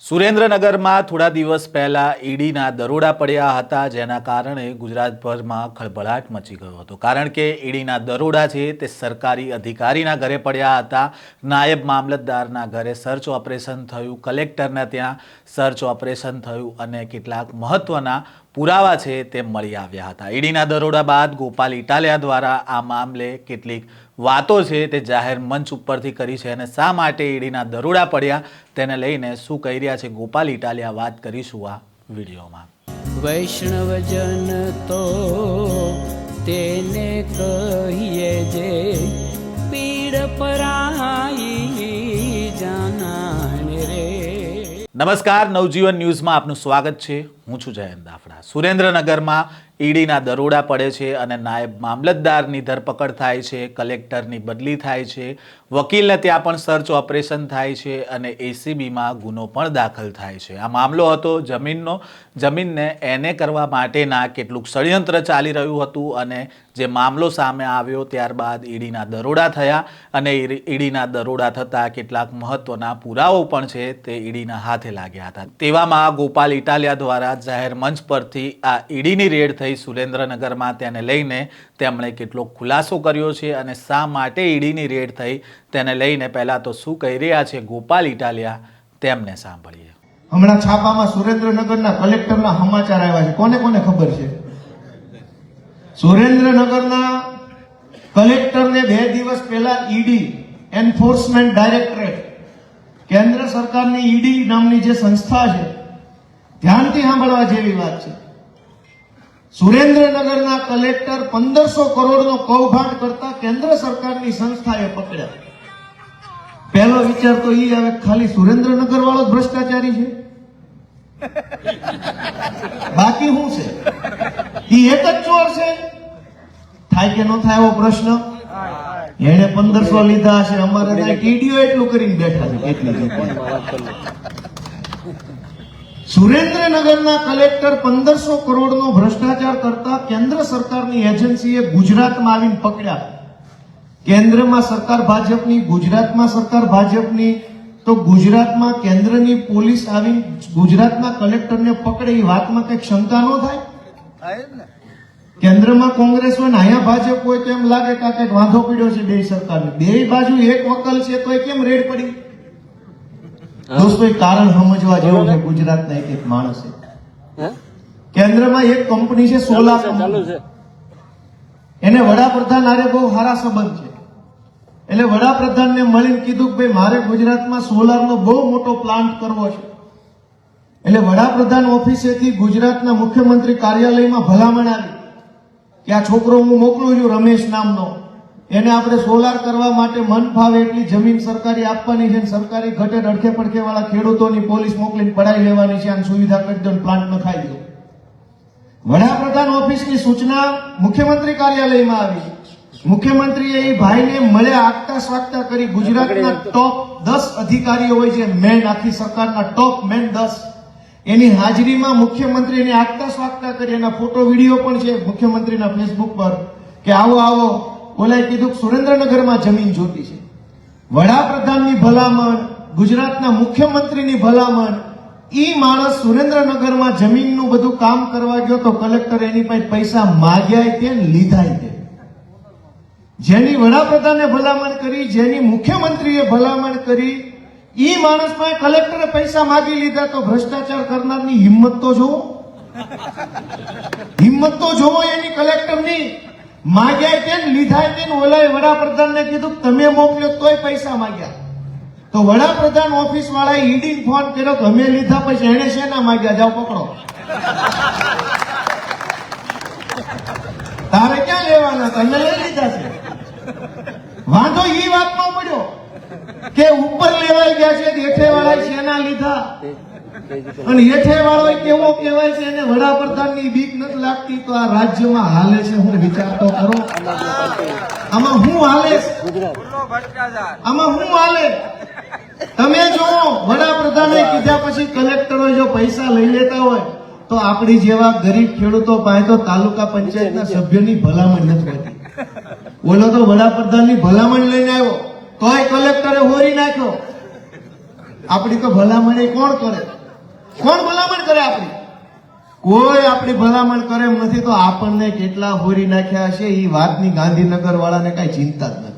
સુરેન્દ્રનગરમાં થોડા દિવસ પહેલા ઈડીના દરોડા પડ્યા હતા, જેના કારણે ગુજરાતભરમાં ખળભળાટ મચી ગયો હતો. કારણ કે ઈડીના દરોડા છે તે સરકારી અધિકારીના ઘરે પડ્યા હતા. નાયબ મામલતદારના ઘરે સર્ચ ઓપરેશન થયું, કલેક્ટરના ત્યાં સર્ચ ઓપરેશન થયું અને કેટલાક મહત્વના પુરાવા છે તે મળી આવ્યા હતા. ઈડીના દરોડા બાદ ગોપાલ ઇટાલિયા દ્વારા આ મામલે કેટલીક વાતો છે તે જાહેર મંચ ઉપરથી કરી છે અને શા માટે ઈડીના દરોડા પડ્યા તેને લઈને શું કહી રહ્યા છે ગોપાલ ઇટાલિયા, વાત કરીશું આ વિડીયોમાં. વૈષ્ણવજન તો તેને કહીએ જે પીડ પરાઈ જાનાને રે. નમસ્કાર, નવજીવન ન્યૂઝમાં આપનું સ્વાગત છે. હું છું જયંત દાફડા. સુરેન્દ્રનગરમાં ઈડીના દરોડા પડે છે અને નાયબ મામલતદારની ધરપકડ થાય છે, કલેક્ટરની બદલી થાય છે, વકીલને ત્યાં પણ સર્ચ ઓપરેશન થાય છે અને એસીબીમાં ગુનો પણ દાખલ થાય છે. આ મામલો હતો જમીનને એને કરવા માટેના કેટલુંક ષડયંત્ર ચાલી રહ્યું હતું અને જે મામલો સામે આવ્યો ત્યારબાદ ઈડીના દરોડા થયા અને ઈડીના દરોડા થતાં કેટલાક મહત્વના પુરાવો પણ છે તે ઈડીના હાથે લાગ્યા હતા. તેવામાં ગોપાલ ઇટાલિયા દ્વારા જાહેર મંચ પરથી આ ઈડીની રેડ થઈ સુરેન્દ્રનગરમાં, તેને લઈને તેમણે કેટલો ખુલાસો કર્યો છે અને શા માટે ઈડીની રેડ થઈ તેને લઈને પહેલા તો શું કહી રહ્યા છે ગોપાલ ઇટાલિયા તેમને સાંભળીએ. હમણાં છાપામાં સુરેન્દ્રનગરના કલેક્ટરના સમાચાર આવ્યા છે. કોને કોને ખબર છે? સુરેન્દ્રનગરના કલેક્ટરને 2 દિવસ પહેલા ઈડી એન્ફોર્સમેન્ટ ડાયરેક્ટરેટ, કેન્દ્ર સરકારની ઈડી નામની જે સંસ્થા છે, ધ્યાનથી સાંભળવા જેવી વાત છે. સુરેન્દ્રનગરના કલેક્ટર 1500 કરોડનો કૌભાંડ કરતા કેન્દ્ર સરકારની સંસ્થાએ પકડ્યા. પહેલો વિચાર તો એ આવે, ખાલી સુરેન્દ્રનગર વાળો જ ભ્રષ્ટાચારી છે, બાકી શું છે? એ એક જ ચોર છે? થાય કે ન થાય એવો પ્રશ્ન. એને 1500 લીધા હશે, અમારે ટીડીઓ એટલું કરીને બેઠા છે. એટલી સુરેન્દ્રનગરના કલેક્ટર 1500 કરોડનો ભ્રષ્ટાચાર કરતા કેન્દ્ર સરકારની એજન્સીએ ગુજરાતમાં આવીને પકડ્યા. કેન્દ્રમાં સરકાર ભાજપની, ગુજરાતમાં સરકાર ભાજપની, તો ગુજરાતમાં કેન્દ્રની પોલીસ આવીને ગુજરાતના કલેક્ટરને પકડે એ વાતમાં કઈ શંકા ન થાય? કેન્દ્રમાં કોંગ્રેસ હોય ને અહીંયા ભાજપ હોય તો એમ લાગે કે કઈક વાંધો પડ્યો છે બે સરકારને. બે બાજુ એક વકલ છે તો કેમ રેડ પડી? દોસ્તો, કારણ સમજવા જેવું છે. ગુજરાતના એક માણસે, કેન્દ્રમાં એક કંપની છે સોલાર કંપની, એને વડાપ્રધાન આરે બહુ સારા સંબંધ છે. એટલે વડાપ્રધાનને મળીને કીધું કે ભાઈ મારે ગુજરાતમાં સોલારનો બહુ મોટો પ્લાન્ટ કરવો છે. એટલે વડાપ્રધાન ઓફિસેથી ગુજરાતના મુખ્યમંત્રી કાર્યાલયમાં ભલામણ આવી કે આ છોકરો હું મોકલું છું રમેશ નામનો, એને આપણે સોલાર કરવા માટે મન ફાવે એટલી જમીન સરકારી આપવાની છે, સરકારી ઘટે અડખે પડખે વાળા ખેડૂતોની પોલીસ મોકલીને પડાઈ લેવાની છે, અને સુવિધા કરી દો, પ્લાન્ટ નખાઈ દો. વડાપ્રધાન ઓફિસની સૂચના મુખ્યમંત્રી કાર્યાલયમાં આવી. મુખ્યમંત્રીએ એ ભાઈને મળ્યા, આગતા સ્વાગતા કરી. ગુજરાતના ટોપ 10 અધિકારીઓ હોય છે, મેન આખી સરકારના ટોપ મેન 10, એની હાજરીમાં મુખ્યમંત્રીને આગતા સ્વાગતા કરી. એના ફોટો વિડીયો પણ છે મુખ્યમંત્રીના ફેસબુક પર કે આવો આવો. ઓલાએ કીધું સુરેન્દ્રનગરમાં જમીન જોતી છે. વડાપ્રધાનની ભલામણ, ગુજરાતના મુખ્યમંત્રીની ભલામણ, ઈ માણસ સુરેન્દ્રનગરમાં જમીનનું બધું કામ કરવા ગયો તો કલેક્ટર એની પાસે પૈસા માગ્યા તે લીધા તે. જેની વડાપ્રધાને ભલામણ કરી, જેની મુખ્યમંત્રીએ ભલામણ કરી, ઈ માણસ પાસે કલેક્ટરે પૈસા માગી લીધા. તો ભ્રષ્ટાચાર કરનારની હિંમત તો જોવો, હિંમત તો જોવો એની કલેક્ટરની. માગ્યા તે લીધા તે. ઓલાએ વડાપ્રધાનને કીધું તમે મોકલ્યો તોય પૈસા માગ્યા. તો વડાપ્રધાન ઓફિસ વાળાએ ઈડી ફોન કર્યો કે અમે લીધા પૈસા, એને શેના માગ્યા? જાઓ પકડો. તારે ક્યાં લેવાના? તમે લઈ લીધા છે. વાંધો ઈ વાતમાં પડ્યો કે ઉપર લેવાઈ ગયા છે, હેઠે વાળા શેના લીધા? અને હેઠે વાળો કેવો કહેવાય છે, એને વડાપ્રધાનની બીક નથી લાગતી. તો આ રાજ્યમાં હાલે છે હું વિચારતો કરો. આમાં હું હાલે? આમાં હું હાલે? તમે જો વડાપ્રધાને કીધા પછી કલેક્ટરો જો પૈસા લઈ લેતા હોય તો આપણી જેવા ગરીબ ખેડૂતો પાસે તો તાલુકા પંચાયતના સભ્યની ભલામણ નથી હોતી. ઓલો તો વડાપ્રધાનની ભલામણ લઈને આવ્યો તોય કલેક્ટરે હોરી નાખ્યો. આપણી તો ભલામણ એ કોણ કરે? કોણ ભલામણ કરે આપણી? કોઈ આપણી ભલામણ કરે એમ નથી. તો આપણને કેટલા હોરી નાખ્યા હશે એ વાતની ગાંધીનગર વાળાને કઈ ચિંતા જ નથી.